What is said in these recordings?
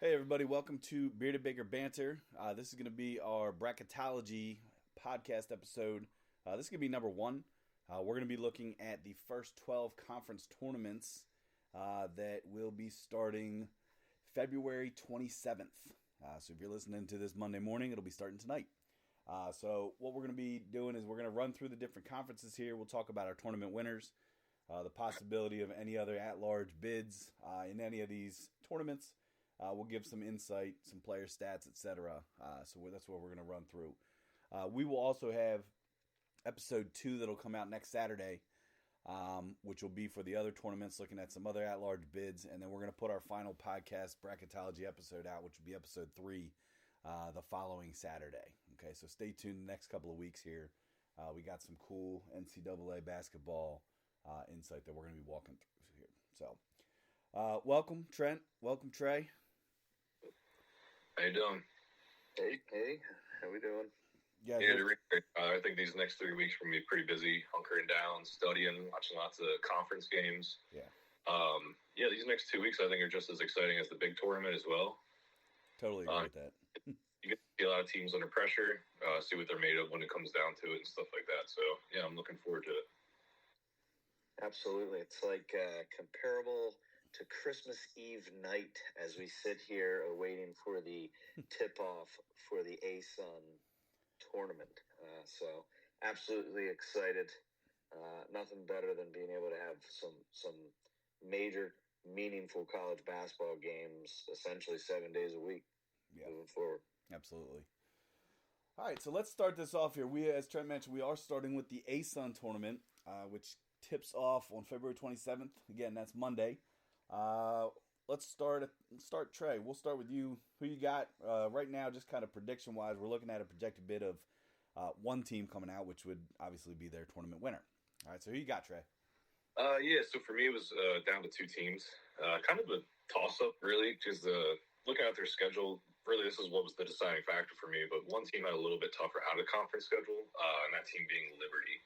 Hey everybody, welcome to Bearded Baker Banter. This is going to be our Bracketology podcast episode. This is going to be number one. We're going to be looking at the first 12 conference tournaments that will be starting February 27th. So if you're listening to this Monday morning, it'll be starting tonight. So what we're going to be doing is we're going to run through the different conferences here. We'll talk about our tournament winners, the possibility of any other at-large bids in any of these tournaments. We'll give some insight, some player stats, etc. So that's what we're going to run through. We will also have episode 2 that'll come out next Saturday, which will be for the other tournaments, looking at some other at-large bids. And then we're going to put our final podcast bracketology episode out, which will be episode 3 the following Saturday. Okay, so stay tuned the next couple of weeks here. We got some cool NCAA basketball insight that we're going to be walking through here. So welcome, Trent. Welcome, Trey. How you doing? Hey, how we doing? Yeah, I think these next 3 weeks are going to be pretty busy, hunkering down, studying, watching lots of conference games. Yeah. These next 2 weeks I think are just as exciting as the big tournament as well. Totally agree with that. You get to see a lot of teams under pressure, see what they're made of when it comes down to it and stuff like that. So, yeah, I'm looking forward to it. Absolutely. It's like comparable to Christmas Eve night as we sit here awaiting for the tip-off for the ASUN tournament. So absolutely excited. Nothing better than being able to have some major, meaningful college basketball games essentially 7 days a week moving forward. Absolutely. All right, so let's start this off here. As Trent mentioned, we are starting with the ASUN tournament, which tips off on February 27th. Again, that's Monday. Let's start Trey. We'll start with you. Who you got right now? Just kind of prediction wise, we're looking at a projected bid of one team coming out, which would obviously be their tournament winner. All right, so who you got, Trey? So for me it was down to 2 teams. Kind of a toss up, really, because looking at their schedule, really this is what was the deciding factor for me. But one team had a little bit tougher out of conference schedule, and that team being Liberty.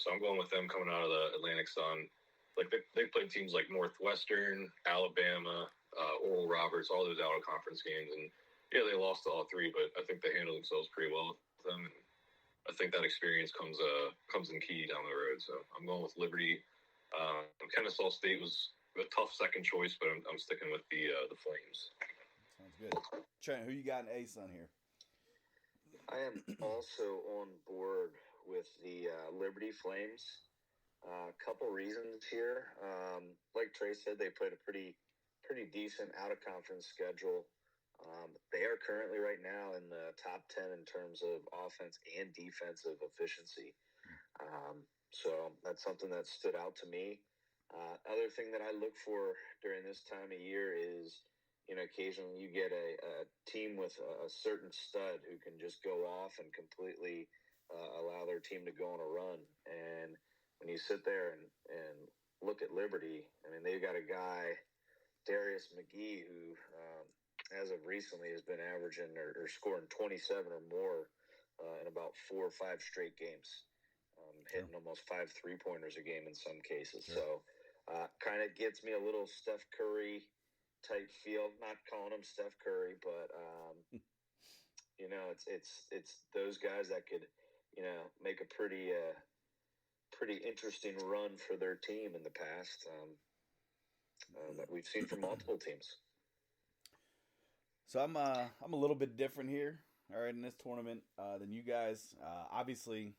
So I'm going with them coming out of the Atlantic Sun. Like they played teams like Northwestern, Alabama, Oral Roberts, all those out of conference games, and yeah, they lost to all 3, but I think they handled themselves pretty well with them, and I think that experience comes in key down the road. So I'm going with Liberty. Kennesaw State was a tough second choice, but I'm sticking with the Flames. Sounds good. Trent, who you got in ASUN here? I am also on board with the Liberty Flames. A couple reasons here. Like Trey said, they played a pretty decent out-of-conference schedule. They are currently right now in the top 10 in terms of offense and defensive efficiency. So that's something that stood out to me. Other thing that I look for during this time of year is, occasionally you get a team with a certain stud who can just go off and completely allow their team to go on a run. And when you sit there and look at Liberty, I mean, they've got a guy, Darius McGee, who as of recently has been averaging or scoring 27 or more in about 4 or 5 straight games, hitting almost 5 3-pointers a game in some cases. Sure. So kind of gets me a little Steph Curry type feel. Not calling him Steph Curry, but it's those guys that could make a pretty interesting run for their team in the past that we've seen from multiple teams. So I'm a little bit different here, all right, in this tournament than you guys. Obviously,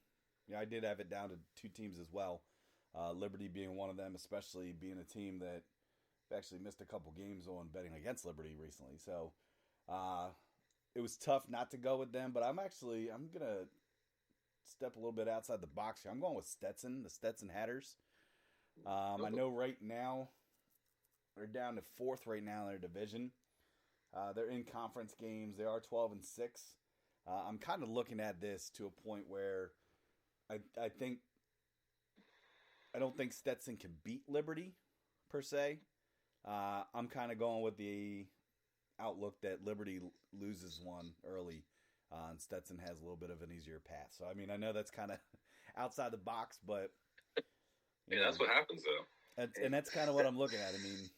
I did have it down to 2 teams as well. Liberty being one of them, especially being a team that actually missed a couple games on betting against Liberty recently. So it was tough not to go with them, but I'm gonna step a little bit outside the box here. I'm going with Stetson, the Stetson Hatters. I know right now they're down to 4th right now in their division. They're in conference games. They are 12-6. I'm kind of looking at this to a point where I don't think Stetson can beat Liberty per se. I'm kind of going with the outlook that Liberty loses one early. And Stetson has a little bit of an easier path. So, I mean, I know that's kind of outside the box, but... Yeah, that's what happens, though. And that's kind of what I'm looking at. I mean...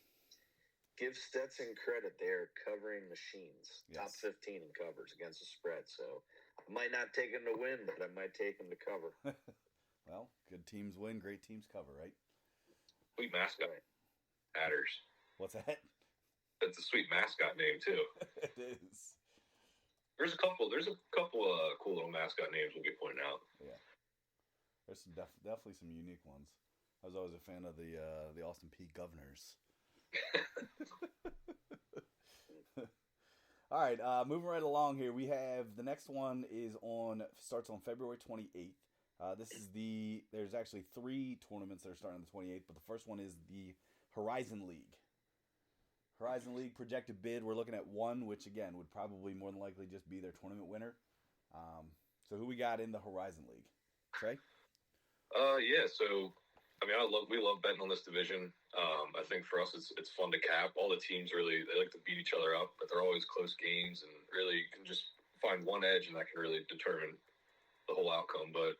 give Stetson credit. They're covering machines. Yes. Top 15 in covers against the spread. So I might not take them to win, but I might take them to cover. Well, good teams win, great teams cover, right? Sweet mascot. Right. Adders. What's that? That's a sweet mascot name too. It is. There's a couple cool little mascot names we'll be pointing out. Yeah. There's some definitely some unique ones. I was always a fan of the Austin Peay Governors. All right, moving right along here. We have the next one starts on February 28th. There's actually 3 tournaments that are starting on the 28th, but the first one is the Horizon League. Horizon League projected bid, we're looking at 1, which again would probably more than likely just be their tournament winner. So who we got in the Horizon League? Trey? Yeah, so I mean, we love betting on this division. I think for us, it's fun to cap. All the teams they like to beat each other up, but they're always close games, and really you can just find one edge, and that can really determine the whole outcome. But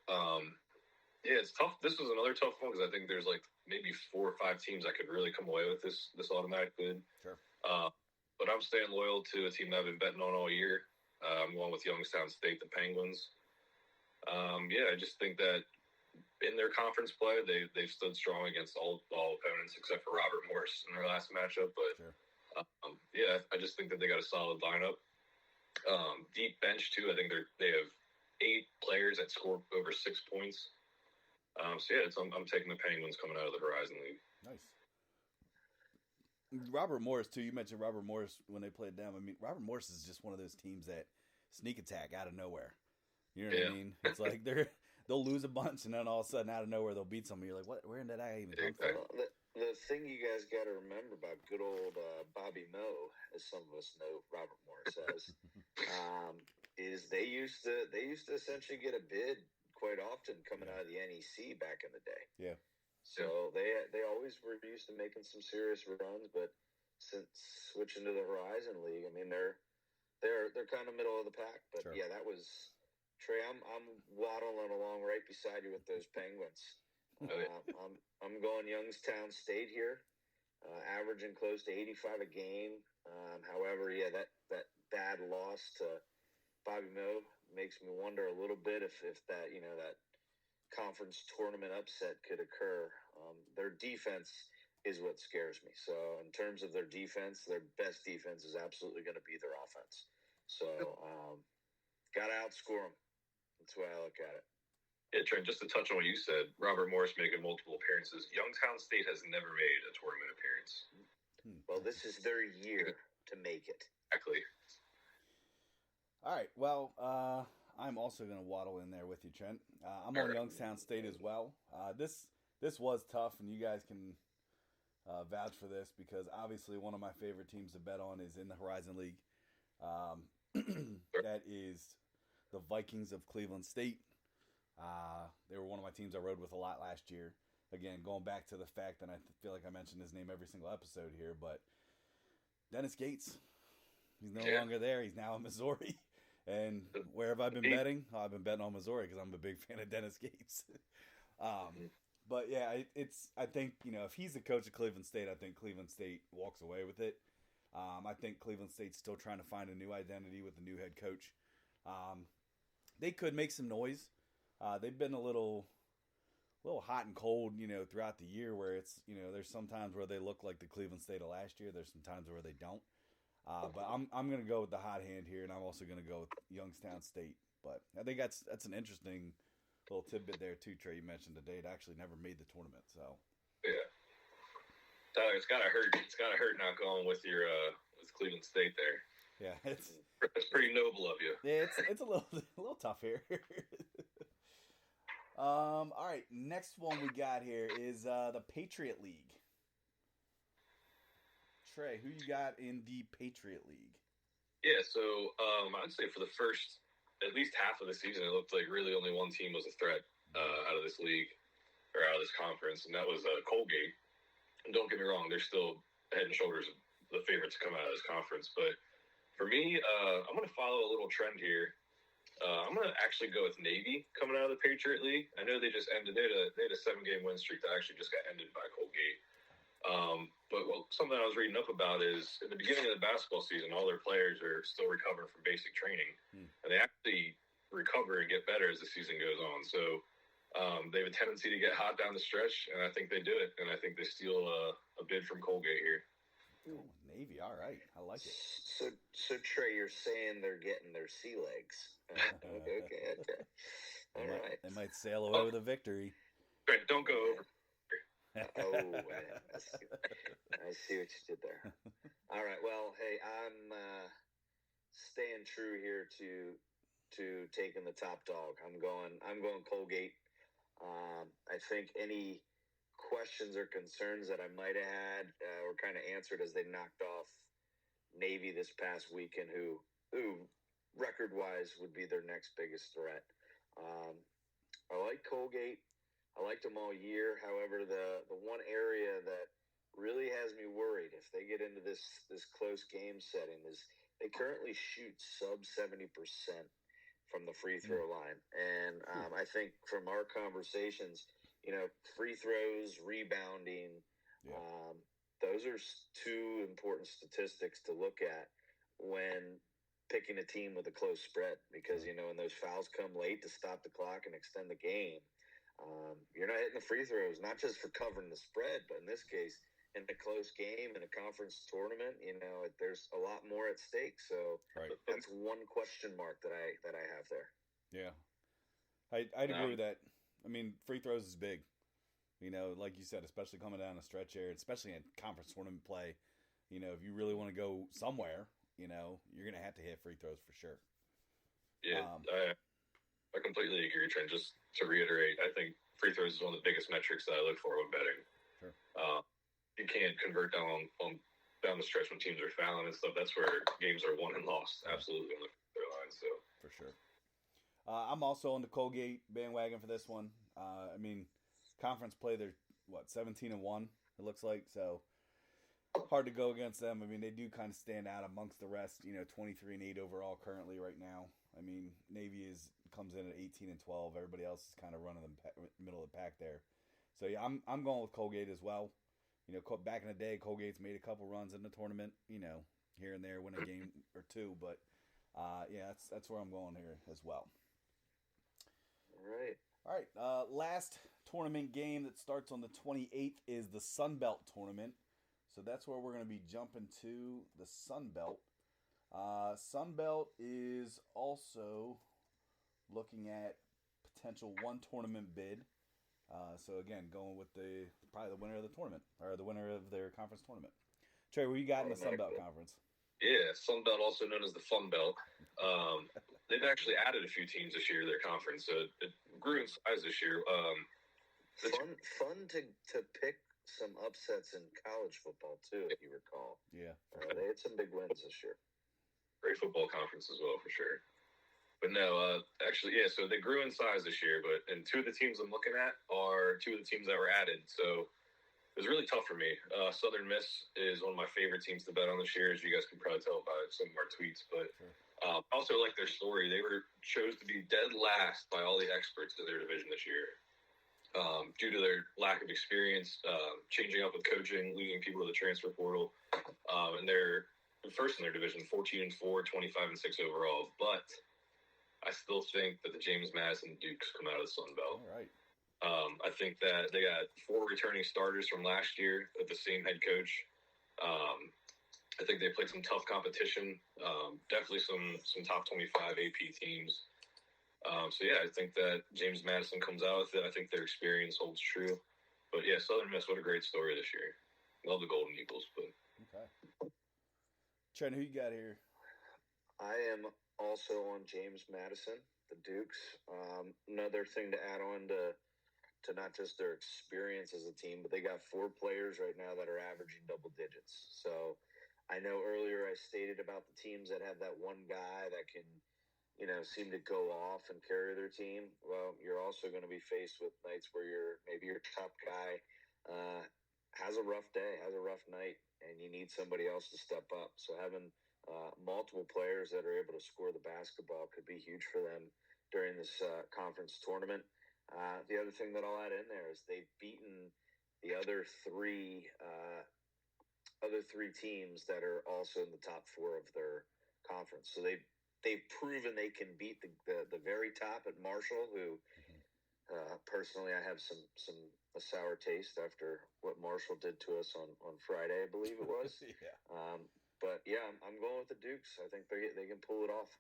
yeah, it's tough. This was another tough one because I think there's like maybe 4 or 5 teams that could really come away with this automatic bid. Sure. But I'm staying loyal to a team that I've been betting on all year. I'm going with Youngstown State, the Penguins. Yeah, I just think that in their conference play, they've stood strong against all opponents except for Robert Morris in their last matchup. But Sure. Yeah, I just think that they got a solid lineup. Deep bench too. I think they have 8 players that score over 6 points. So yeah, I'm taking the Penguins coming out of the Horizon League. Nice. Robert Morris too. You mentioned Robert Morris when they played them. I mean, Robert Morris is just one of those teams that sneak attack out of nowhere. You know what I mean? It's like they'll lose a bunch, and then all of a sudden, out of nowhere, they'll beat somebody. You're like, what? Where did I even come from? Well, the thing you guys got to remember about good old Bobby Moe, as some of us know Robert Morris as, is they used to essentially get a bid quite often coming out of the NEC back in the day. Yeah. So they always were used to making some serious runs, but since switching to the Horizon League, I mean they're kind of middle of the pack. But Sure. yeah, that was Trey. I'm waddling along right beside you with those Penguins. I'm going Youngstown State here, averaging close to 85 a game. However, yeah, that bad loss to Bobby Moe makes me wonder a little bit if that that conference tournament upset could occur. Their defense is what scares me. So in terms of their defense, their best defense is absolutely going to be their offense. So got to outscore them. That's the way I look at it. Yeah, Trent, just to touch on what you said, Robert Morris making multiple appearances. Youngstown State has never made a tournament appearance. Well, this is their year to make it. Exactly. All right. Well, I'm also going to waddle in there with you, Trent. I'm on Youngstown State as well. This was tough, and you guys can vouch for this because obviously one of my favorite teams to bet on is in the Horizon League. That is the Vikings of Cleveland State. They were one of my teams I rode with a lot last year. Again, going back to the fact that I feel like I mentioned his name every single episode here, but Dennis Gates, he's no longer there. He's now in Missouri. And where have I been betting? Oh, I've been betting on Missouri because I'm a big fan of Dennis Gates. But yeah, I think, if he's the coach of Cleveland State, I think Cleveland State walks away with it. I think Cleveland State's still trying to find a new identity with a new head coach. They could make some noise. They've been a little hot and cold, throughout the year where it's, there's some times where they look like the Cleveland State of last year. There's some times where they don't. But I'm going to go with the hot hand here, and I'm also going to go with Youngstown State. But I think that's an interesting little tidbit there too, Trey. You mentioned today it actually never made the tournament. So yeah, Tyler, it's gotta hurt. It's gotta hurt not going with your with Cleveland State there. Yeah, it's pretty noble of you. Yeah, it's a little tough here. All right, next one we got here is the Patriot League. Trey, who you got in the Patriot League? Yeah, so I'd say for the first at least half of the season, it looked like really only one team was a threat out of this league or out of this conference, and that was Colgate. And don't get me wrong, they're still head and shoulders the favorites to come out of this conference. But for me, I'm going to follow a little trend here. I'm going to actually go with Navy coming out of the Patriot League. I know they just ended. They had a 7-game win streak that actually just got ended by Colgate. But something I was reading up about is at the beginning of the basketball season, all their players are still recovering from basic training, and they actually recover and get better as the season goes on. So they have a tendency to get hot down the stretch, and I think they do it. And I think they steal a bid from Colgate here. Oh, Navy, all right, I like it. So Trey, you're saying they're getting their sea legs? Okay. All right. They might sail away with a victory. Right, don't go over. I see what you did there. All right. Well, hey, I'm staying true here to taking the top dog. I'm going Colgate. I think any questions or concerns that I might have had were kind of answered as they knocked off Navy this past weekend, who record-wise would be their next biggest threat. I like Colgate. I liked them all year. However, the one area that really has me worried if they get into this close game setting is they currently shoot sub 70% from the free throw line. And I think from our conversations, free throws, rebounding, those are two important statistics to look at when picking a team with a close spread, because, when those fouls come late to stop the clock and extend the game, you're not hitting the free throws, not just for covering the spread, but in this case, in a close game, in a conference tournament, there's a lot more at stake. So that's one question mark that I have there. Yeah. I'd agree with that. I mean, free throws is big. Like you said, especially coming down a stretch here, especially in conference tournament play, if you really want to go somewhere, you're going to have to hit free throws for sure. Yeah, I completely agree, Trent. Just to reiterate, I think free throws is one of the biggest metrics that I look for when betting. Sure. You can't convert down the stretch when teams are fouling and stuff. That's where games are won and lost. Absolutely on the free throw line. So for sure. I'm also on the Colgate bandwagon for this one. Conference play, they're 17-1. It looks like, so hard to go against them. They do kind of stand out amongst the rest. 23-8 overall currently right now. Navy comes in at 18-12. Everybody else is kind of running the middle of the pack there. So yeah, I'm going with Colgate as well. Back in the day, Colgate's made a couple runs in the tournament. Here and there, win a game or two. But yeah, that's where I'm going here as well. All right. Last tournament game that starts on the 28th is the Sun Belt tournament. So that's where we're going to be jumping to the Sun Belt. Sun Belt is also looking at potential one tournament bid. So again, going with probably the winner of the tournament, or the winner of their conference tournament. Trey, what you got in the Sun Belt Conference? Yeah, Sun Belt, also known as the Fun Belt. They've actually added a few teams this year to their conference, so it grew in size this year. Fun to pick some upsets in college football too, if you recall. Yeah, they had some big wins this year. Great football conference as well, for sure. But no, actually, yeah, so they grew in size this year, and two of the teams I'm looking at are two of the teams that were added. So it was really tough for me. Southern Miss is one of my favorite teams to bet on this year, as you guys can probably tell by some of our tweets. But I also like their story. They were chose to be dead last by all the experts in their division this year due to their lack of experience, changing up with coaching, losing people to the transfer portal. And they're first in their division, 14-4, 25-6 overall. But I still think that the James Madison Dukes come out of the Sun Belt. All right. I think that they got 4 returning starters from last year with the same head coach. I think they played some tough competition. Definitely some top 25 AP teams. So yeah, I think that James Madison comes out with it. I think their experience holds true. But yeah, Southern Miss, what a great story this year. Love the Golden Eagles. But okay. Trent, who you got here? I am also on James Madison, the Dukes. Another thing to add on to not just their experience as a team, but they got 4 players right now that are averaging double digits. So I know earlier I stated about the teams that have that one guy that can, seem to go off and carry their team. Well, you're also going to be faced with nights where maybe your top guy has a rough day, has a rough night, and you need somebody else to step up. So having multiple players that are able to score the basketball could be huge for them during this conference tournament. The other thing that I'll add in there is they've beaten the other three teams that are also in the top four of their conference. So they've proven they can beat the very top at Marshall, who personally I have a sour taste after what Marshall did to us on Friday, I believe it was. Yeah. But yeah, I'm going with the Dukes. I think they can pull it off.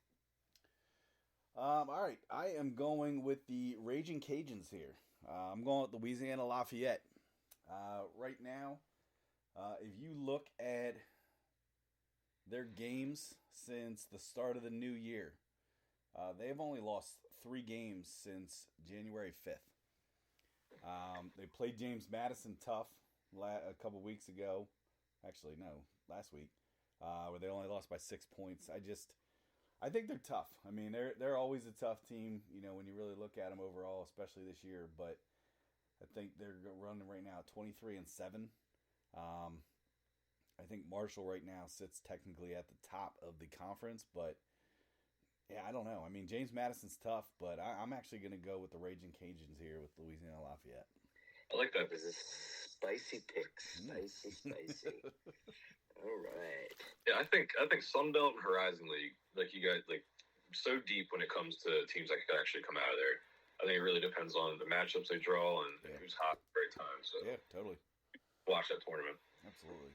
All right, I am going with the Raging Cajuns here. I'm going with Louisiana Lafayette. Right now, if you look at their games since the start of the new year, they've only lost 3 games since January 5th. They played James Madison tough a couple weeks ago. Actually, no, last week, where they only lost by 6 points. I think they're tough. I mean, they're always a tough team, when you really look at them overall, especially this year. But I think they're running right now 23-7. I think Marshall right now sits technically at the top of the conference, but yeah, I don't know. I mean, James Madison's tough, but I'm actually going to go with the Raging Cajuns here with Louisiana Lafayette. I like that. This is spicy picks. Spicy. All right. Yeah, I think Sunbelt and Horizon League, like you guys, like so deep when it comes to teams that could actually come out of there. I think it really depends on the matchups they draw and who's hot at the right time. So yeah, totally. Watch that tournament. Absolutely.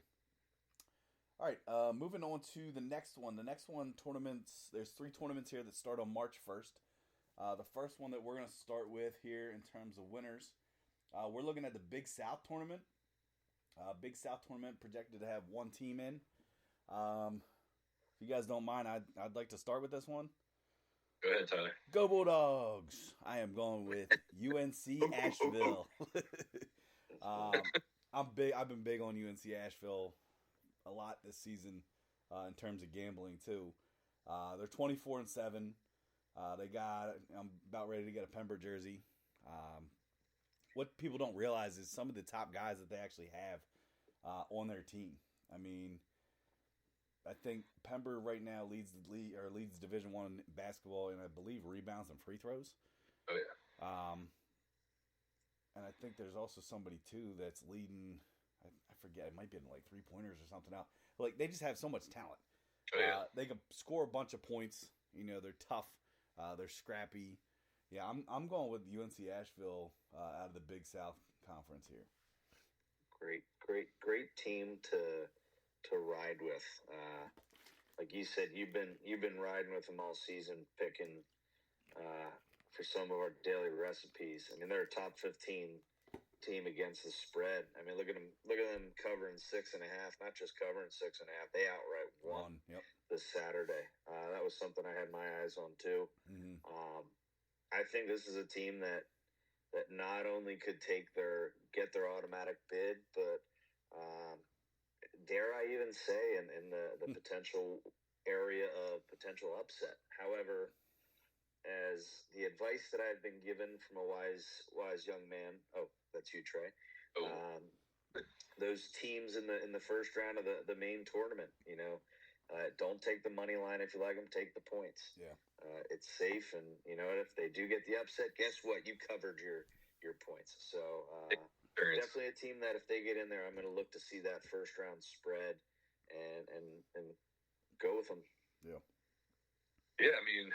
All right, moving on to the next one. The next one, tournaments. There's 3 tournaments here that start on March 1st. The first one that we're going to start with here in terms of winners, we're looking at the Big South tournament. Big South tournament projected to have 1 team in. If you guys don't mind, I'd like to start with this one. Go ahead, Tyler. Go Bulldogs! I am going with UNC Asheville. I've been big on UNC Asheville a lot this season in terms of gambling too. They're 24-7. I'm about ready to get a Pember jersey. What people don't realize is some of the top guys that they actually have on their team. I mean, I think Pember right now leads Division I basketball, and I believe rebounds and free throws. Oh yeah. And I think there's also somebody too that's leading. I forget. It might be in like 3-pointers or something else. Like they just have so much talent. Oh yeah. They can score a bunch of points. They're tough. They're scrappy. Yeah, I'm going with UNC Asheville out of the Big South Conference here. Great team to ride with. Like you said, you've been riding with them all season, picking for some of our daily recipes. I mean, they're a top 15 team against the spread. I mean, look at them covering 6.5. Not just covering 6.5, they outright won. Yep. This Saturday. That was something I had my eyes on too. Mm-hmm. I think this is a team that not only could get their automatic bid, but dare I even say in the potential area of potential upset. However, as the advice that I've been given from a wise young man, that's you, Trey. Those teams in the first round of the main tournament, don't take the money line if you like them. Take the points. Yeah, it's safe, and if they do get the upset, guess what? You covered your points. So definitely a team that if they get in there, I'm going to look to see that first round spread and go with them. Yeah. Yeah, I mean,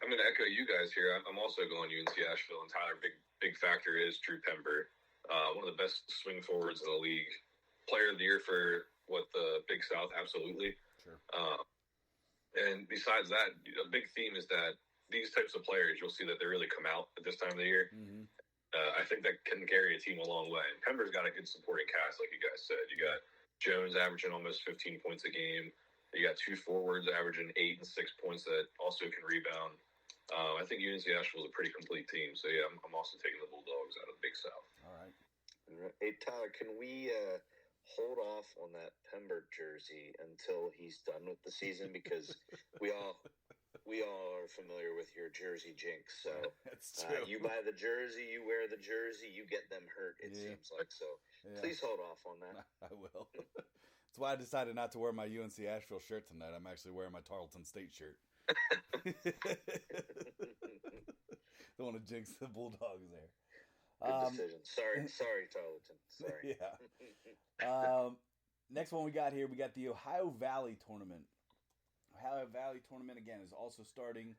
I'm going to echo you guys here. I'm also going UNC Asheville, and Tyler, big factor is Drew Pember, one of the best swing forwards in the league. Player of the year for the Big South, absolutely. Sure. And besides that, a big theme is that these types of players, you'll see that they really come out at this time of the year. Mm-hmm. I think that can carry a team a long way. And Pember's got a good supporting cast, like you guys said. You got Jones averaging almost 15 points a game. You got 2 forwards averaging 8 and 6 points that also can rebound. I think UNC Asheville is a pretty complete team. So, yeah, I'm also taking the Bulldogs out of the Big South. All right. Hey, Tyler, can we hold off on that Pember jersey until he's done with the season? Because we all are familiar with your jersey jinx. So that's true. You buy the jersey, you wear the jersey, you get them hurt, it seems like. So please hold off on that. I will. That's why I decided not to wear my UNC Asheville shirt tonight. I'm actually wearing my Tarleton State shirt. Don't want to jinx the Bulldogs there. Good decision. Sorry, Tarleton. Sorry. Yeah. Next one we got here, we got the Ohio Valley Tournament. Ohio Valley Tournament, again, is also starting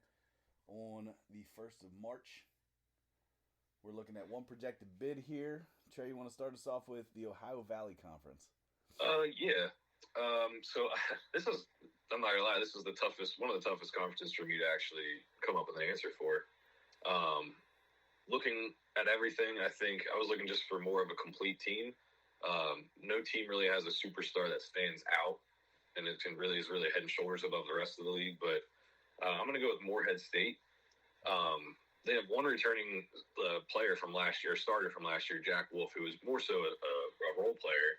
on the 1st of March. We're looking at one projected bid here. Trey, you want to start us off with the Ohio Valley Conference? Yeah. So this is, I'm not gonna lie, this is one of the toughest conferences for me to actually come up with an answer for. Looking at everything, I think I was looking just for more of a complete team. No team really has a superstar that stands out, and it is really head and shoulders above the rest of the league. But I'm going to go with Morehead State. They have one returning player from last year, starter from last year, Jack Wolf, who was more so a role player.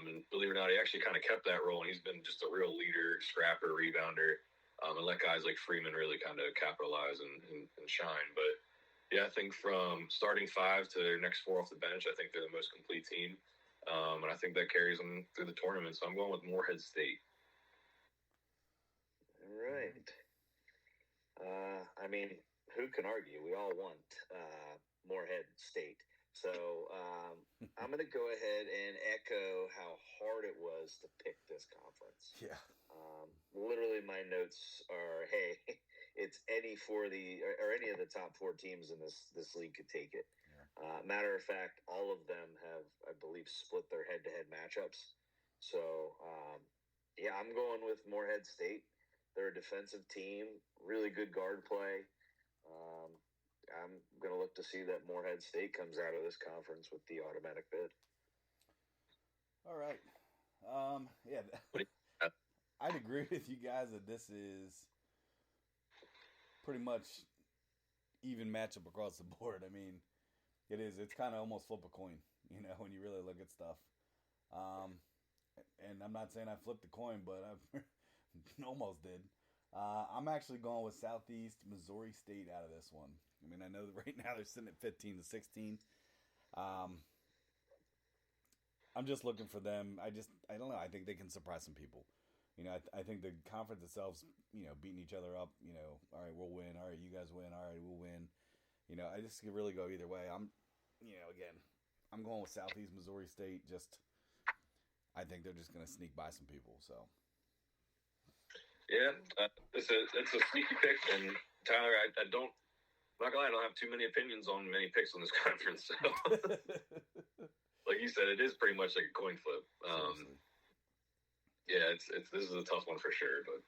And believe it or not, he actually kind of kept that role, and he's been just a real leader, scrapper, rebounder, and let guys like Freeman really kind of capitalize and shine. But yeah, I think from starting five to their next four off the bench, I think they're the most complete team. And I think that carries them through the tournament. So I'm going with Morehead State. All right. I mean, who can argue? We all want Morehead State. So I'm going to go ahead and echo how hard it was to pick this conference. Yeah. Literally, my notes are, hey, it's any of the top four teams in this league could take it. Yeah. Matter of fact, all of them have, I believe, split their head-to-head matchups. So, yeah, I'm going with Morehead State. They're a defensive team, really good guard play. I'm going to look to see that Morehead State comes out of this conference with the automatic bid. All right. Yeah, I'd agree with you guys that this is pretty much even matchup across the board. I mean, it is. It's kind of almost flip a coin, when you really look at stuff. And I'm not saying I flipped the coin, but I almost did. I'm actually going with Southeast Missouri State out of this one. I mean, I know that right now they're sitting at 15 to 16. I'm just looking for them. I don't know. I think they can surprise some people. I think the conference itself's, beating each other up. All right, we'll win. All right, you guys win. All right, we'll win. I just could really go either way. Again, I'm going with Southeast Missouri State. I think they're just going to sneak by some people. So. Yeah, it's a sneaky pick, and Tyler, I'm not gonna lie, I don't have too many opinions on many picks on this conference. So, like you said, it is pretty much like a coin flip. Yeah, it's this is a tough one for sure, but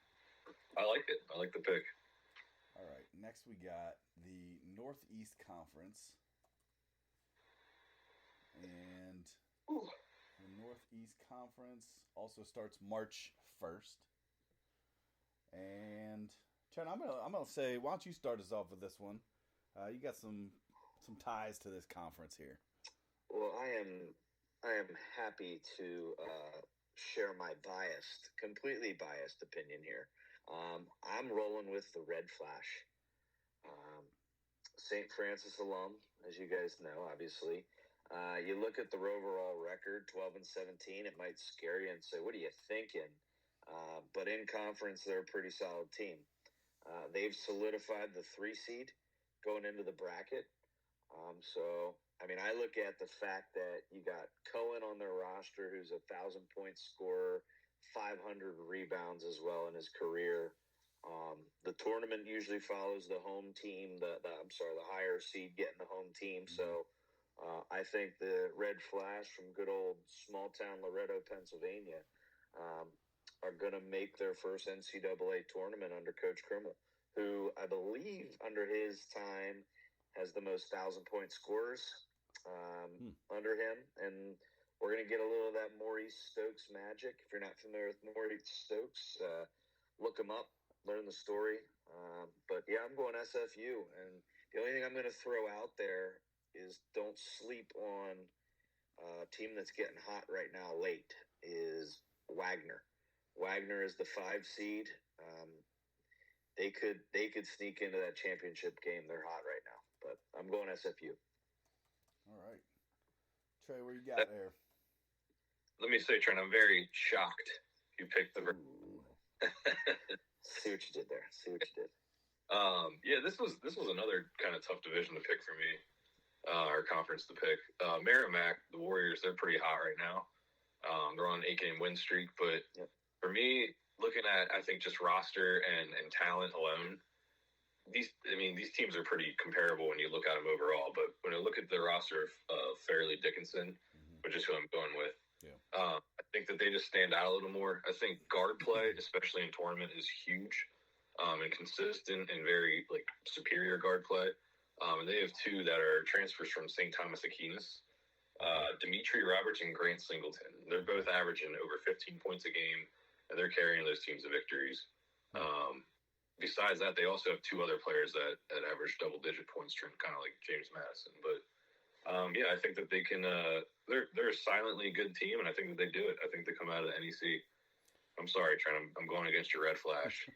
I like it. I like the pick. All right, next we got the Northeast Conference, and the Northeast Conference also starts March 1st. And Chen, I'm gonna say, why don't you start us off with this one? You got some ties to this conference here. Well, I am happy to share my completely biased opinion here. I'm rolling with the Red Flash. St. Francis alum, as you guys know, obviously. You look at their overall record, 12 and 17. It might scare you and say, "What are you thinking?" But in conference, they're a pretty solid team. They've solidified the 3 seed going into the bracket. So, I mean, I look at the fact that you got Cohen on their roster, who's a 1,000-point scorer, 500 rebounds as well in his career. The tournament usually follows the home team, the higher seed getting the home team. So, I think the Red Flash from good old small town Loretto, Pennsylvania, are going to make their first NCAA tournament under Coach Krimmel, who I believe under his time has the most 1,000-point scorers under him. And we're going to get a little of that Maurice Stokes magic. If you're not familiar with Maurice Stokes, look him up, learn the story. But, yeah, I'm going SFU. And the only thing I'm going to throw out there is don't sleep on a team that's getting hot right now late is Wagner. Wagner is the 5 seed. They could sneak into that championship game. They're hot right now, but I'm going SFU. All right, Trey, what you got there? Let me say, Trent, I'm very shocked you picked the. See what you did there. Yeah, this was another kind of tough division to pick for me. our conference to pick. Merrimack, the Warriors, they're pretty hot right now. They're on an 8-game win streak, but for me, looking at, I think, just roster and talent alone, these teams are pretty comparable when you look at them overall. But when I look at the roster of Fairleigh Dickinson, which is who I'm going with, I think that they just stand out a little more. I think guard play, especially in tournament, is huge and consistent and very superior guard play. And they have two that are transfers from St. Thomas Aquinas, Dimitri Roberts and Grant Singleton. They're both averaging over 15 points a game, and they're carrying those teams to victories. Besides that, they also have two other players that average double-digit points, kind of like James Madison. But I think that they can. They're a silently good team, and I think that they do it. I think they come out of the NEC. I'm sorry, Trent. I'm going against your red flash.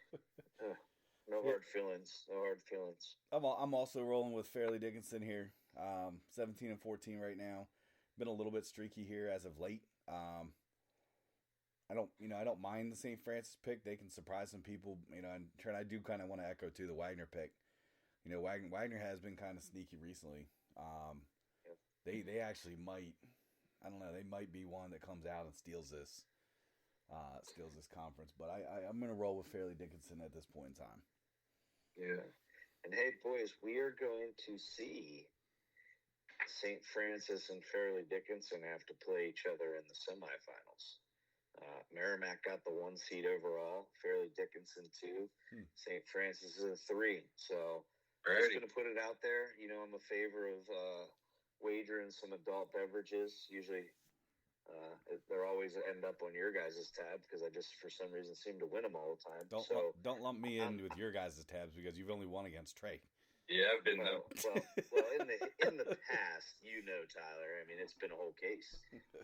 No hard feelings. No hard feelings. I'm also rolling with Fairleigh Dickinson here. 17-14 right now. Been a little bit streaky here as of late. I don't mind the St. Francis pick. They can surprise some people. And Trent, I do kind of want to echo too the Wagner pick. Wagner has been kind of sneaky recently. They actually might. I don't know. They might be one that comes out and steals this conference. But I'm going to roll with Fairleigh Dickinson at this point in time. Yeah. And hey, boys, we are going to see St. Francis and Fairleigh Dickinson have to play each other in the semifinals. Merrimack got the 1 seed overall, Fairleigh Dickinson 2, St. Francis is a 3. So I'm just going to put it out there. I'm a favor of wagering some adult beverages. Usually they're always end up on your guys' tab because I just, for some reason, seem to win them all the time. Don't lump me in with your guys' tabs because you've only won against Trey. Yeah, I've been well, in the past, Tyler. I mean, it's been a whole case.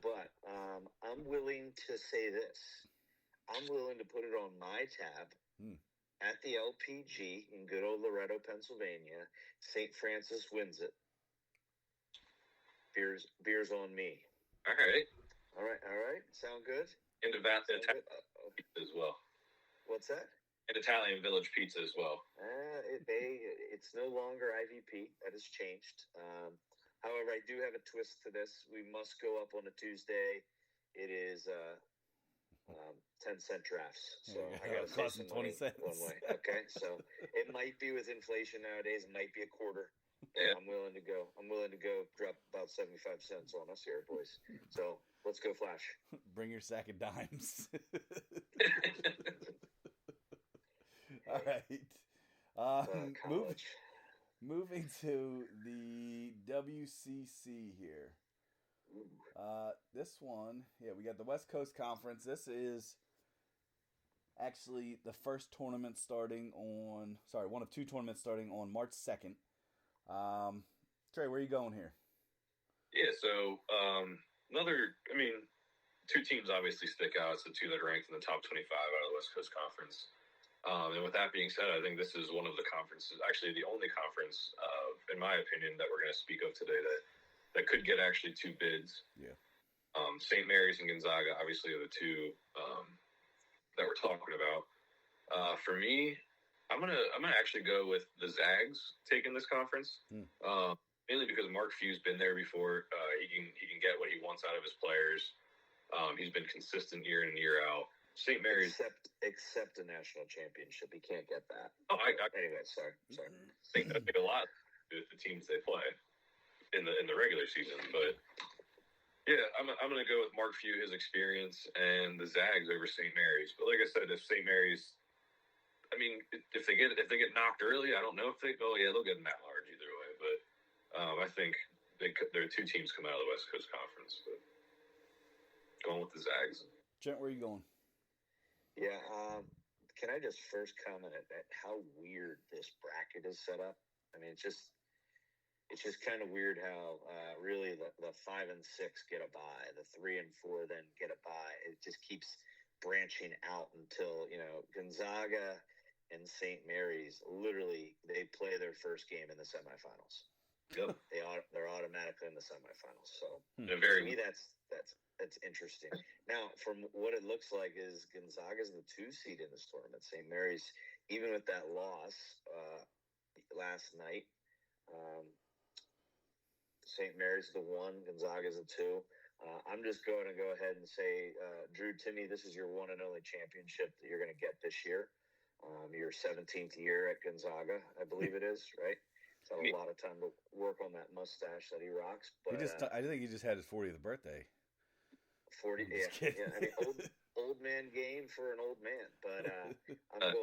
But I'm willing to say this. I'm willing to put it on my tab at the LPG in good old Loretto, Pennsylvania. St. Francis wins it. Beers on me. All right. Sound good? And as well. What's that? And Italian Village Pizza as well. It's no longer IVP. That has changed. However, I do have a twist to this. We must go up on a Tuesday. It is 10-cent drafts. So I got to save some 20 cents one way. Okay, so it might be with inflation nowadays. It might be a quarter. Yeah. I'm willing to go. Drop about 75 cents on us here, boys. So let's go Flash. Bring your sack of dimes. All right. Moving to the WCC here. This one, we got the West Coast Conference. This is actually the first tournament one of two tournaments starting on March 2nd. Trey, where are you going here? Yeah, so two teams obviously stick out. It's the two that are ranked in the top 25 out of the West Coast Conference. And with that being said, I think this is one of the conferences, actually the only conference, in my opinion, that we're going to speak of today that could get actually two bids. Yeah. St. Mary's and Gonzaga, obviously, are the two that we're talking about. For me, I'm gonna actually go with the Zags taking this conference, mainly because Mark Few's been there before. He can get what he wants out of his players. He's been consistent year in and year out. St. Mary's, except a national championship, he can't get that. Anyway, sorry. I think that a lot with the teams they play in the regular season, but yeah, I'm gonna go with Mark Few, his experience, and the Zags over St. Mary's. But like I said, if St. Mary's, if they get knocked early, I don't know if they'll get in that large either way. But I think there are two teams come out of the West Coast Conference. But going with the Zags. Trent, where are you going? Yeah, can I just first comment at how weird this bracket is set up? I mean, it's just kind of weird how really the 5 and 6 get a bye, the 3 and 4 then get a bye. It just keeps branching out until Gonzaga and St. Mary's literally they play their first game in the semifinals. Yep. They're automatically in the semifinals. So to me, that's interesting. Now, from what it looks like, is Gonzaga's the 2 seed in this tournament. St. Mary's, even with that loss last night, St. Mary's the 1, Gonzaga's the 2. I'm just going to go ahead and say, Drew Timme, this is your one and only championship that you're going to get this year. Your 17th year at Gonzaga, I believe it is, right? He's had a lot of time to work on that mustache that he rocks. But I think he just had his 40th birthday. 40, yeah. I mean, old man game for an old man. But I'm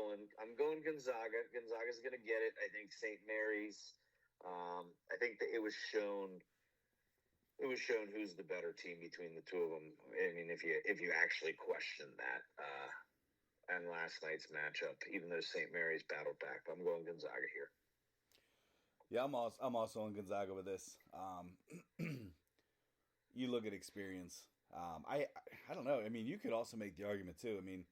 going Gonzaga. Gonzaga's going to get it. I think St. Mary's. I think that it was shown who's the better team between the two of them. I mean, if you actually question that, and last night's matchup, even though St. Mary's battled back, I'm going Gonzaga here. Yeah, I'm also on Gonzaga with this. You look at experience. I don't know. I mean, you could also make the argument too. I mean,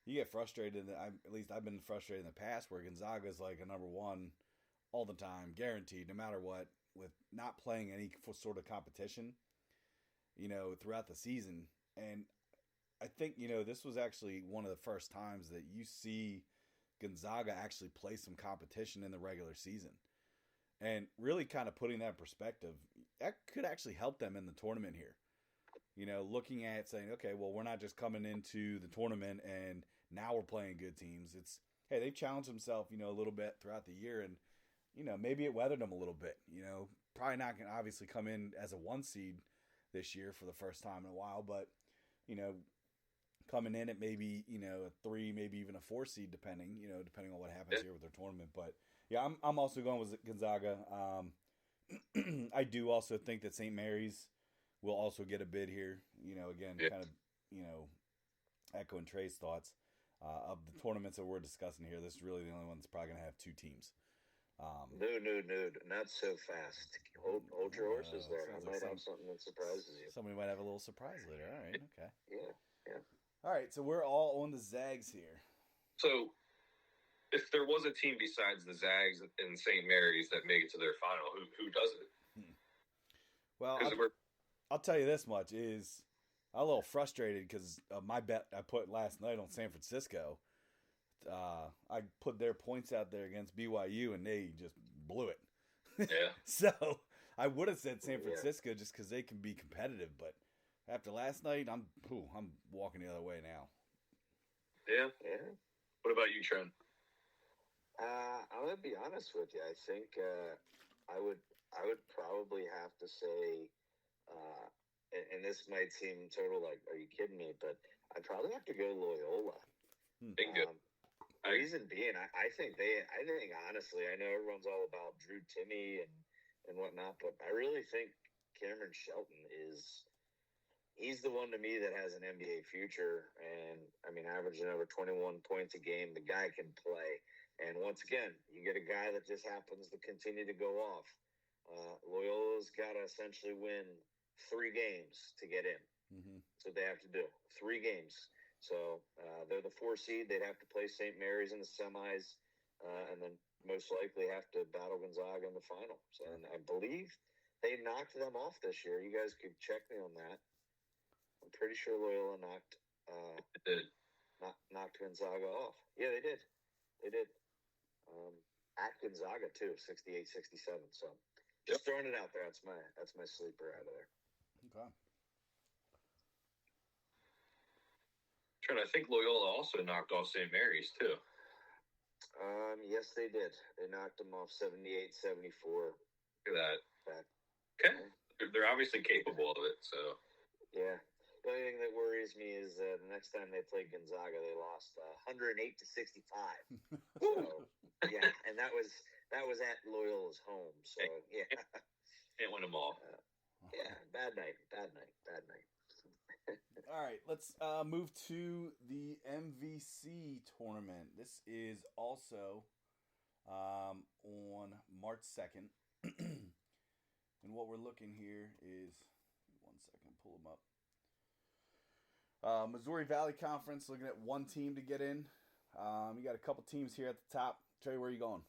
you get frustrated. At least I've been frustrated in the past where Gonzaga is like a number 1 all the time, guaranteed, no matter what, with not playing any sort of competition, throughout the season. And I think, this was actually one of the first times that you see Gonzaga actually play some competition in the regular season. And really kind of putting that in perspective, that could actually help them in the tournament here. Looking at saying, okay, well, we're not just coming into the tournament and now we're playing good teams. It's, hey, they've challenged themselves, a little bit throughout the year, and maybe it weathered them a little bit. Probably not going to obviously come in as a 1 seed this year for the first time in a while, but, coming in at maybe, a 3, maybe even a 4 seed, depending on what happens here with their tournament. But yeah, I'm also going with Gonzaga. I do also think that St. Mary's will also get a bid here. Again, kind of, echoing Trey's thoughts of the tournaments that we're discussing here. This is really the only one that's probably going to have 2 teams. No, not so fast. Hold your horses there. I might have something that surprises you. Somebody might have a little surprise later. All right, okay. Yeah. All right, so we're all on the Zags here. So, if there was a team besides the Zags and St. Mary's that make it to their final, who does it? Well, I'll tell you this much, is I'm a little frustrated because of my bet I put last night on San Francisco. I put their points out there against BYU, and they just blew it. Yeah. So I would have said San Francisco just because they can be competitive, but after last night, I'm walking the other way now. Yeah. What about you, Trent? I'm gonna be honest with you. I think I would probably have to say, and this might seem total like, are you kidding me? But I'd probably have to go Loyola. Bingo. Reason being, I think honestly, I know everyone's all about Drew Timme and whatnot, but I really think Cameron Shelton he's the one to me that has an NBA future. And I mean, averaging over 21 points a game, the guy can play. And once again, you get a guy that just happens to continue to go off. Loyola's got to essentially win 3 games to get in. Mm-hmm. So they have to do 3 games. So they're the 4 seed. They'd have to play St. Mary's in the semis, and then most likely have to battle Gonzaga in the final. So, and I believe they knocked them off this year. You guys could check me on that. I'm pretty sure Loyola knocked Gonzaga off. Yeah, they did. At Gonzaga too, 68-67. So just throwing it out there. That's my sleeper out of there. Okay. Trent, I think Loyola also knocked off St. Mary's too. Yes, they did. They knocked them off 78-74. Look at that. Okay. Yeah. They're obviously capable of it, so. Yeah. The only thing that worries me is the next time they played Gonzaga, they lost 108-65. So, yeah, and that was at Loyola's home. So, yeah. Can't win them all. Yeah, bad night. All right, let's move to the MVC tournament. This is also on March 2nd. And what we're looking here is, 1 second, pull them up. Missouri Valley Conference, looking at 1 team to get in. You got a couple teams here at the top. Trey, where are you going?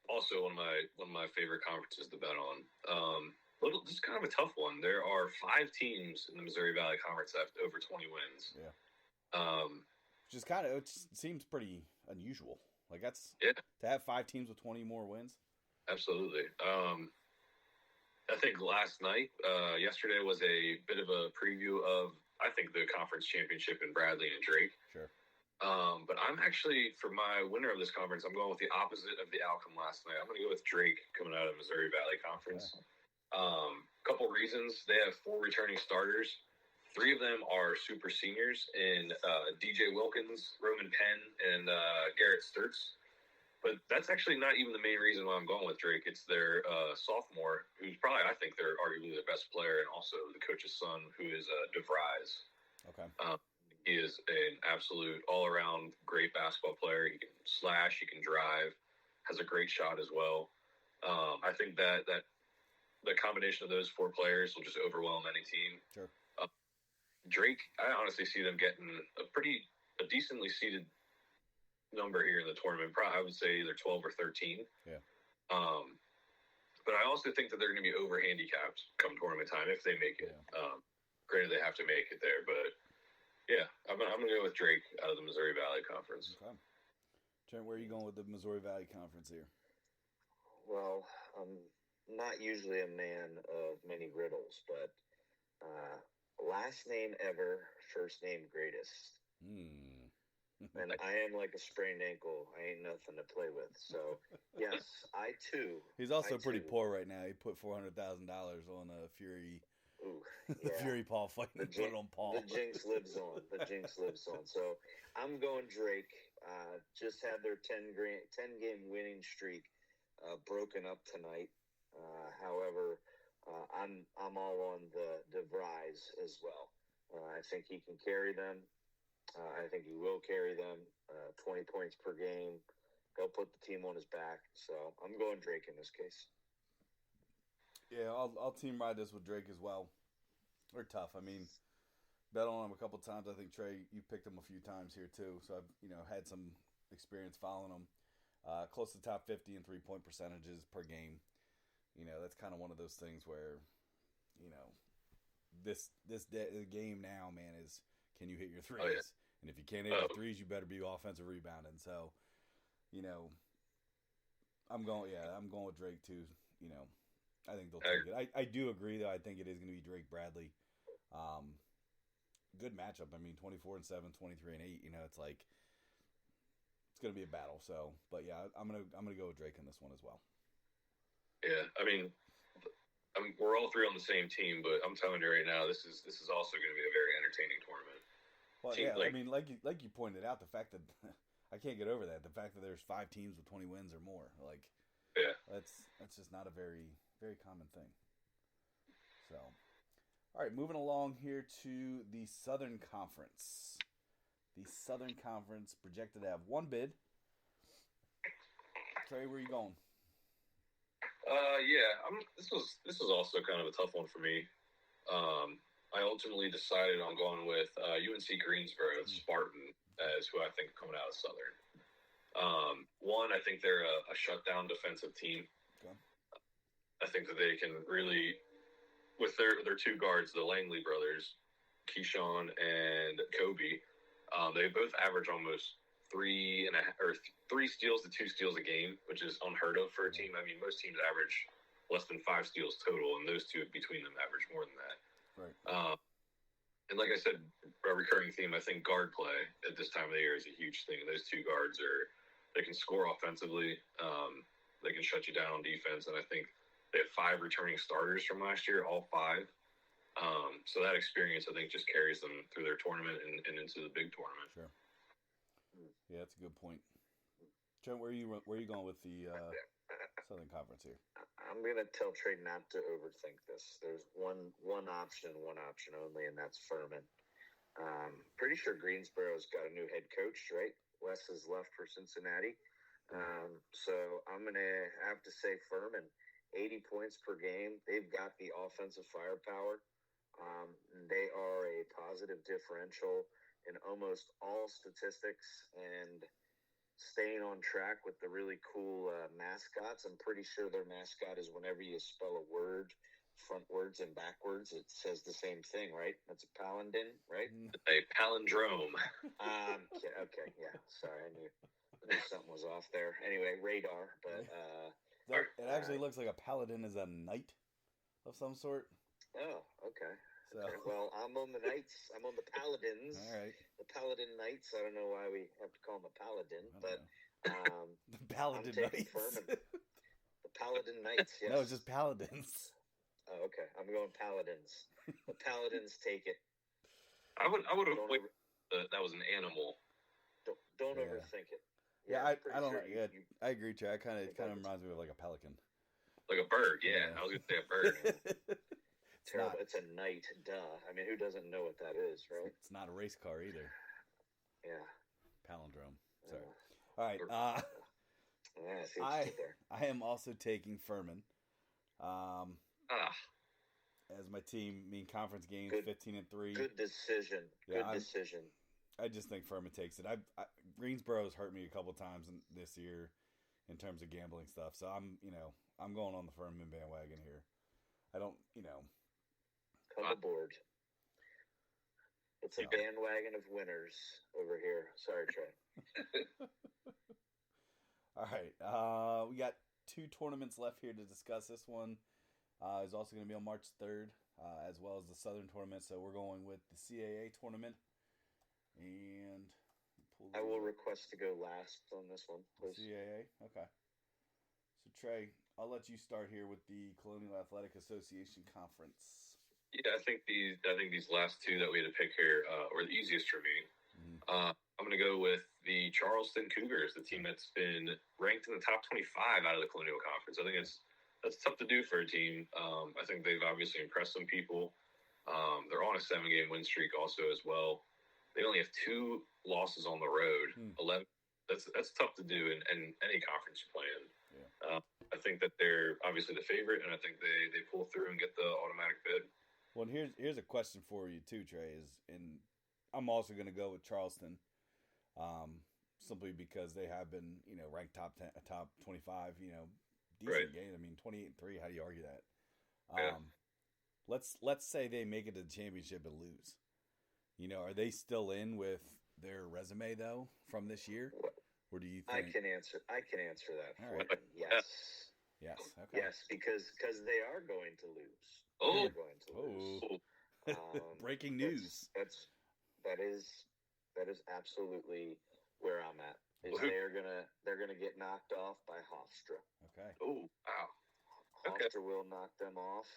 Also one of my favorite conferences to bet on. This is kind of a tough one. There are 5 teams in the Missouri Valley Conference that have over 20 wins. Yeah. Which is it seems pretty unusual. Like to have 5 teams with 20 more wins. Absolutely. I think yesterday was a bit of a preview of, I think, the conference championship in Bradley and Drake. Sure. But I'm actually, for my winner of this conference, I'm going with the opposite of the outcome last night. I'm going to go with Drake coming out of Missouri Valley Conference. Okay. Couple reasons. They have 4 returning starters. 3 of them are super seniors in DJ Wilkins, Roman Penn, and Garrett Sturts. But that's actually not even the main reason why I'm going with Drake. It's their sophomore, who's probably, I think, they're arguably their best player, and also the coach's son, who is DeVries. Okay. He is an absolute all-around great basketball player. He can slash, he can drive, has a great shot as well. I think that the combination of those 4 players will just overwhelm any team. Sure. Drake, I honestly see them getting a decently seeded number here in the tournament. Probably, I would say either 12 or 13. Yeah. But I also think that they're going to be over handicapped come tournament time if they make it. Yeah. Granted, they have to make it there, but yeah, I'm going to go with Drake out of the Missouri Valley Conference. Okay. Trent, where are you going with the Missouri Valley Conference here? Well, I'm not usually a man of many riddles, but last name ever, first name greatest. And I am like a sprained ankle. I ain't nothing to play with. So, yes, I too. He's also pretty poor right now. He put $400,000 on a Fury. Ooh, yeah. Fury Paul fight. Put it on Paul. The jinx lives on. The jinx lives on. So I'm going Drake. Just had their 10-game winning streak broken up tonight. However, I'm all on the DeVries as well. I think he can carry them. I think he will carry them. 20 points per game. He'll put the team on his back. So I'm going Drake in this case. Yeah, I'll team ride this with Drake as well. They're tough. I mean, bet on them a couple times. I think, Trey, you picked them a few times here too. So I've had some experience following them. Close to top 50 in 3-point percentages per game. That's kind of one of those things where, this game now, man, is can you hit your threes? Oh, yeah. And if you can't hit your threes, you better be offensive rebounding. So, I'm going with Drake too. I think they'll take it. I do agree, though. I think it is going to be Drake Bradley. Good matchup. I mean, 24-7, 23-8. It's like it's going to be a battle. So, but yeah, I'm gonna go with Drake in this one as well. Yeah, I mean, we're all 3 on the same team, but I'm telling you right now, this is also going to be a very entertaining tournament. Well, yeah, I mean, like you pointed out, the fact that I can't get over that. The fact that there's 5 teams with 20 wins or more, like, yeah, that's just not a very, very common thing. So, all right, moving along here to the Southern Conference. The Southern Conference projected to have 1 bid. Trey, where are you going? Yeah, this was also kind of a tough one for me. I ultimately decided on going with UNC Greensboro Spartan as who I think coming out of Southern. One, I think they're a shutdown defensive team. Okay. I think that they can really, with their 2 guards, the Langley brothers, Keyshawn and Kobe, they both average almost 3 steals to 2 steals a game, which is unheard of for a team. I mean, most teams average less than 5 steals total, and those 2 between them average more than that. Right. And like I said, a recurring theme, I think guard play at this time of the year is a huge thing. Those 2 guards they can score offensively. They can shut you down on defense. And I think they have 5 returning starters from last year, all 5. So that experience, I think, just carries them through their tournament and into the big tournament. Sure. Yeah, that's a good point. Trent, where are you going with the Southern Conference here? I'm going to tell Trey not to overthink this. There's one option only, and that's Furman. Pretty sure Greensboro's got a new head coach, right? Wes has left for Cincinnati. So I'm going to have to say Furman, 80 points per game. They've got the offensive firepower. They are a positive differential in almost all statistics, and staying on track with the really cool mascots. I'm pretty sure their mascot is whenever you spell a word, frontwards and backwards, it says the same thing, right? That's a palindrome, right? A palindrome. Okay, yeah. Sorry, I knew something was off there. Anyway, radar. But It actually looks like a paladin is a knight of some sort. Oh, okay. So. Okay. Well, I'm on the knights. I'm on the paladins. All right. The paladin knights. I don't know why we have to call them a paladin, but the paladin knights. The paladin knights. Yes. No, it's just paladins. Oh, okay. I'm going paladins. The paladins take it. I would have waited. That was an animal. Don't overthink it. Yeah, I don't know. Yeah, I agree, Trey. It kind of reminds me of like a pelican. Like a bird, yeah. I was going to say a bird. Terrible. It's a knight, duh. I mean, who doesn't know what that is, right? It's not a race car either. Yeah. Palindrome. Sorry. All right. I am also taking Furman. As my team, conference games, 15-3. Good decision. Yeah, good decision. I just think Furman takes it. Greensboro's hurt me a couple times this year in terms of gambling stuff. So I'm going on the Furman bandwagon here. I don't, Come aboard. It's a bandwagon of winners over here. Sorry, Trey. All right. We got 2 tournaments left here to discuss. This one is also going to be on March 3rd, as well as the Southern Tournament. So we're going with the CAA tournament. And I will request to go last on this one, please. CAA? Okay. So, Trey, I'll let you start here with the Colonial Athletic Association Conference. Yeah, I think these last 2 that we had to pick here were the easiest for me. Mm-hmm. I'm going to go with the Charleston Cougars, the team that's been ranked in the top 25 out of the Colonial Conference. I think that's tough to do for a team. I think they've obviously impressed some people. They're on a 7-game win streak also as well. They only have 2 losses on the road. 11. That's tough to do in any conference you play in. Yeah. I think that they're obviously the favorite, and I think they pull through and get the automatic bid. Well, here's a question for you too, Trey. And I'm also going to go with Charleston, simply because they have been ranked top 25. Decent right. game. I mean, 28-3. How do you argue that? Yeah. Let's say they make it to the championship and lose. Are they still in with their resume though from this year, or do you think? I can answer that. All right. Yes. Yes. Okay. Yes, because they are going to lose. Oh. They're going to lose. Breaking news. That is absolutely where I'm at. They're gonna get knocked off by Hofstra. Okay. Oh wow. Hofstra will knock them off.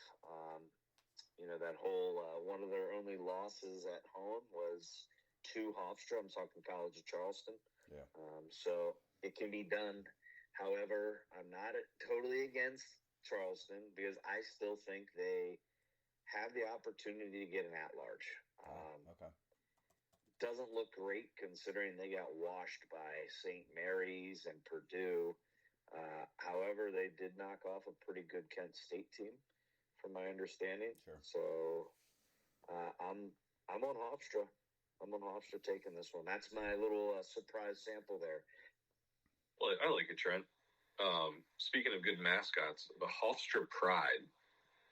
That whole one of their only losses at home was to Hofstra. I'm talking College of Charleston. Yeah. So it can be done. However, I'm not totally against Charleston because I still think they have the opportunity to get an at-large. Okay. Doesn't look great considering they got washed by St. Mary's and Purdue. However, they did knock off a pretty good Kent State team, from my understanding. Sure. So I'm on Hofstra. I'm on Hofstra taking this one. That's my little surprise sample there. Well, I like it, Trent. Speaking of good mascots, the Hofstra Pride.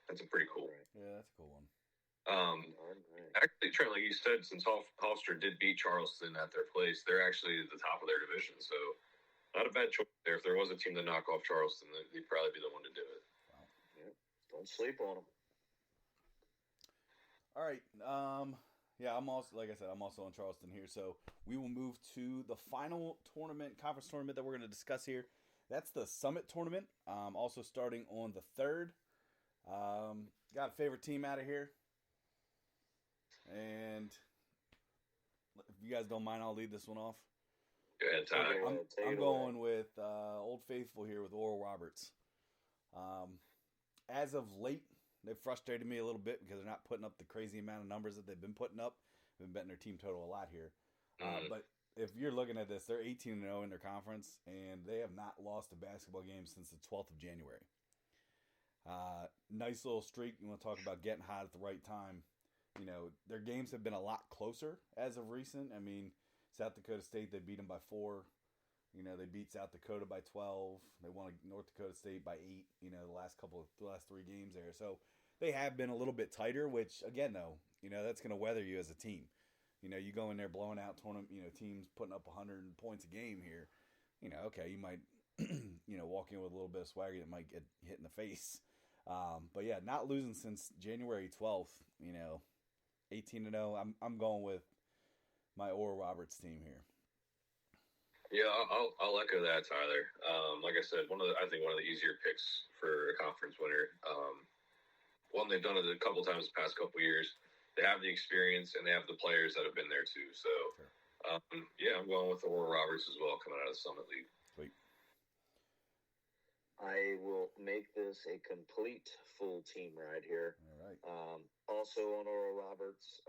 That's a pretty cool. Right. Yeah, that's a cool one. Actually, Trent, like you said, since Hofstra did beat Charleston at their place, they're actually at the top of their division. So not a bad choice there. If there was a team to knock off Charleston, they'd probably be the one to do it. Wow. Yeah. Don't sleep on them. All right. Yeah, I'm also, like I said, I'm also on Charleston here. So we will move to the final conference tournament that we're going to discuss here. That's the Summit Tournament. Also starting on the 3rd. Got a favorite team out of here. And if you guys don't mind, I'll lead this one off. Go ahead, Ty. I'm going with Old Faithful here with Oral Roberts. As of late, they've frustrated me a little bit because they're not putting up the crazy amount of numbers that they've been putting up. They've been betting their team total a lot here. But if you're looking at this, they're 18-0 in their conference, and they have not lost a basketball game since the 12th of January. Nice little streak. You want to talk about getting hot at the right time. Their games have been a lot closer as of recent. I mean, South Dakota State, they beat them by 4. They beat South Dakota by 12. They won North Dakota State by 8, the last 3 games there. So they have been a little bit tighter, which, again, though, that's going to weather you as a team. You go in there blowing out teams putting up 100 points a game here. Okay, you might walk in with a little bit of swagger that might get hit in the face. But yeah, not losing since January 12th. 18-0. I'm going with my Oral Roberts team here. Yeah, I'll echo that, Tyler. Like I said, I think one of the easier picks for a conference winner. One, they've done it a couple times the past couple years. They have the experience and they have the players that have been there too. So, sure. Yeah, I'm going with Oral Roberts as well, coming out of the Summit League. Sweet. I will make this a complete full team ride here. All right. Also on Oral Roberts,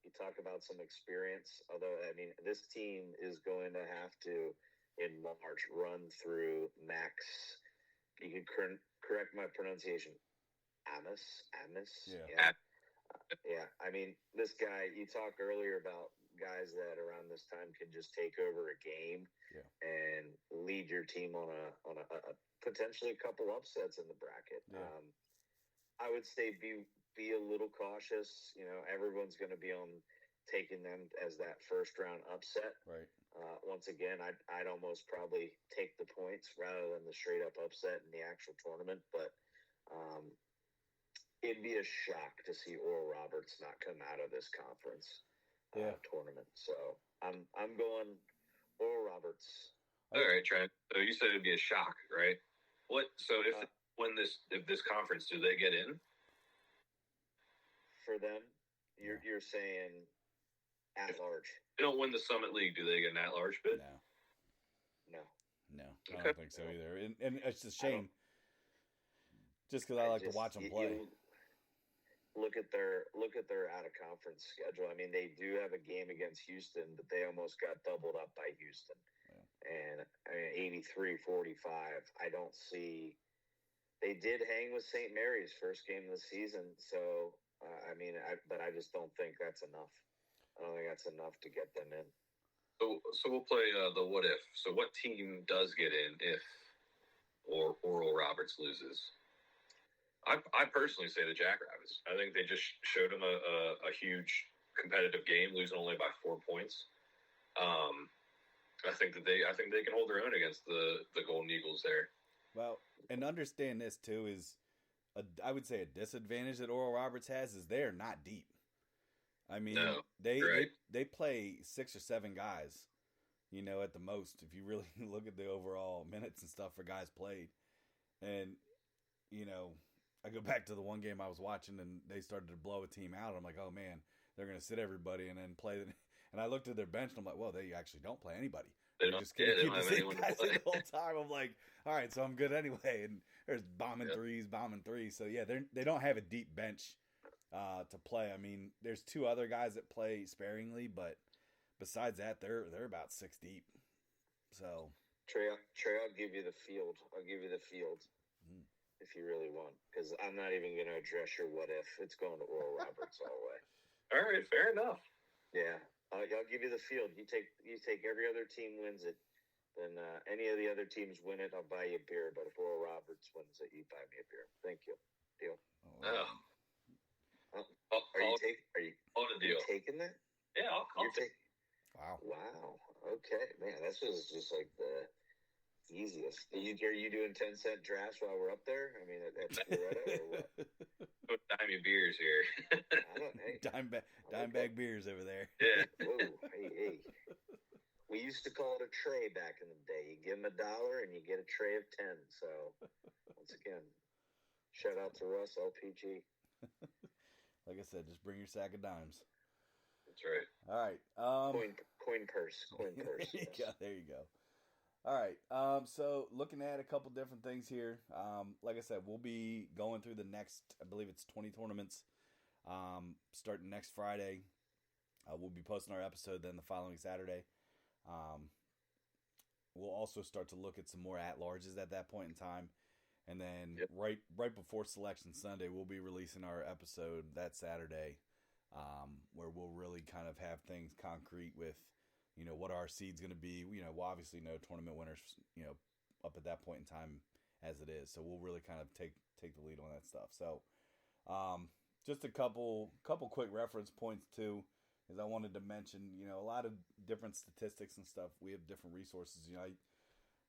you talk about some experience. Although, I mean, this team is going to have to, in March, run through Max. You can correct my pronunciation. Amos. Yeah. Yeah. I mean, this guy. You talked earlier about guys that around this time can just take over a game and lead your team on a potentially a couple upsets in the bracket. Yeah. I would say be a little cautious. Everyone's going to be on taking them as that first round upset. Right. Once again, I'd almost probably take the points rather than the straight up upset in the actual tournament. But it'd be a shock to see Oral Roberts not come out of this conference tournament. So I'm going Oral Roberts. All right, Trent. So you said it'd be a shock, right? What? So if this conference, do they get in? For them, you're saying at large. They don't win the Summit League, do they get an at-large bid? No. I don't think so either. And it's a shame, just because I like to watch them play. Look at their out of conference schedule. I mean, they do have a game against Houston, but they almost got doubled up by Houston. Yeah. And I mean, 83-45. I don't see. They did hang with St. Mary's first game of the season, so but I just don't think that's enough. I don't think that's enough to get them in. So we'll play the what if. So what team does get in if Oral Roberts loses? I personally say the Jackrabbits. I think they just showed them a huge competitive game, losing only by 4 points. I think they can hold their own against the Golden Eagles there. Well, and understand this too is, I would say a disadvantage that Oral Roberts has is they're not deep. I mean, they play 6 or 7 guys, at the most. If you really look at the overall minutes and stuff for guys played, and I go back to the one game I was watching and they started to blow a team out. I'm like, oh man, they're going to sit everybody and then play. And I looked at their bench and I'm like, well, they actually don't play anybody. They're just going to keep the same guys the whole time. I'm like, all right, so I'm good anyway. And there's bombing threes. So yeah, they don't have a deep bench to play. I mean, there's 2 other guys that play sparingly, but besides that, they're about 6 deep. So Trey, I'll give you the field. If you really want, because I'm not even going to address your what if. It's going to Oral Roberts all the way. All right, fair enough. Yeah, I'll give you the field. You take every other team wins it, then any of the other teams win it, I'll buy you a beer. But if Oral Roberts wins it, you buy me a beer. Thank you. Deal. Are you taking that? Yeah, I'll take. Wow. Okay, man, this was just like the easiest. Are you doing 10-cent drafts while we're up there? I mean, at Loretta or what? Dime beers here. Dime bag beers over there. Yeah. Whoa, hey. We used to call it a tray back in the day. You give them $1 and you get a tray of 10. So, once again, shout out to Russ, LPG. Like I said, just bring your sack of dimes. That's right. All right. Coin purse. Yeah, there you go. All right, so looking at a couple different things here. Like I said, we'll be going through the next, I believe it's 20 tournaments, starting next Friday. We'll be posting our episode then the following Saturday. We'll also start to look at some more at-larges at that point in time. And then right before Selection Sunday, we'll be releasing our episode that Saturday, where we'll really kind of have things concrete with what our seed's going to be. We'll obviously know tournament winners, up at that point in time as it is. So we'll really kind of take the lead on that stuff. So, just a couple quick reference points too, is I wanted to mention, a lot of different statistics and stuff. We have different resources.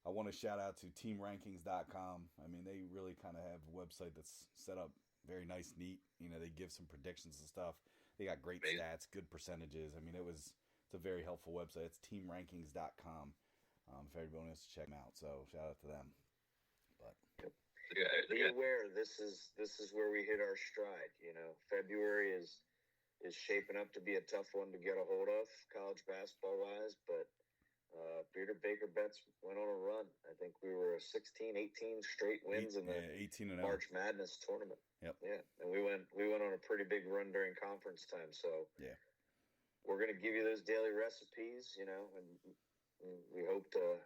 I want to shout out to teamrankings.com. I mean, they really kind of have a website that's set up very nice, neat. You know, they give some predictions and stuff. They got great stats, good percentages. I mean, it's a very helpful website. It's teamrankings.com. If everybody wants to check them out, so shout out to them. But be aware, this is where we hit our stride. You know, February is shaping up to be a tough one to get a hold of, college basketball wise, but Bearded Baker Bets went on a run. I think we were 16, 18 straight wins in the 18 and March Madness tournament. Yep. Yeah, and we went on a pretty big run during conference time. So yeah, we're going to give you those daily recipes, you know, and we hope to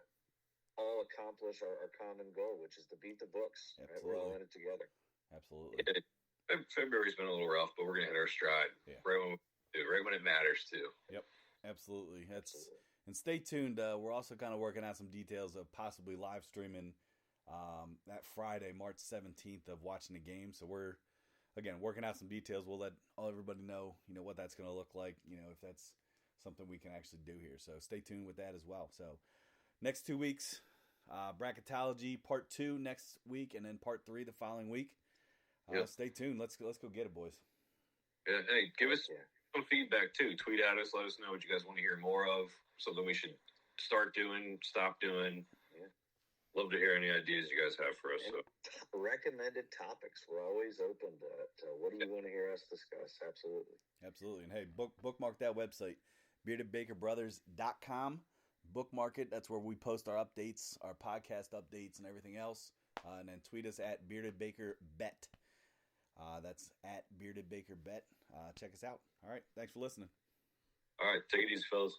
all accomplish our common goal, which is to beat the books. Right? We're all in it together. Absolutely. February's been a little rough, but we're going to hit our stride right when it matters too. Yep, absolutely. And stay tuned. We're also kind of working out some details of possibly live streaming that Friday, March 17th, of watching the game. So we're, again, working out some details. We'll let everybody know, you know, what that's going to look like, you know, if that's something we can actually do here. So stay tuned with that as well. So next 2 weeks, bracketology part 2 next week, and then part 3 the following week. Stay tuned. Let's go get it, boys. Yeah, hey, give us some feedback too. Tweet at us. Let us know what you guys want to hear more of. Something we should start doing, stop doing. Yeah. Love to hear any ideas you guys have for us. So. Recommended topics. We're always open to what do you want to hear us discuss? Absolutely. Absolutely. And hey, bookmark that website, beardedbakerbrothers.com. Bookmark it. That's where we post our updates, our podcast updates, and everything else. And then tweet us at beardedbakerbet. That's at beardedbakerbet. Check us out. All right. Thanks for listening. All right. Take it easy, fellas.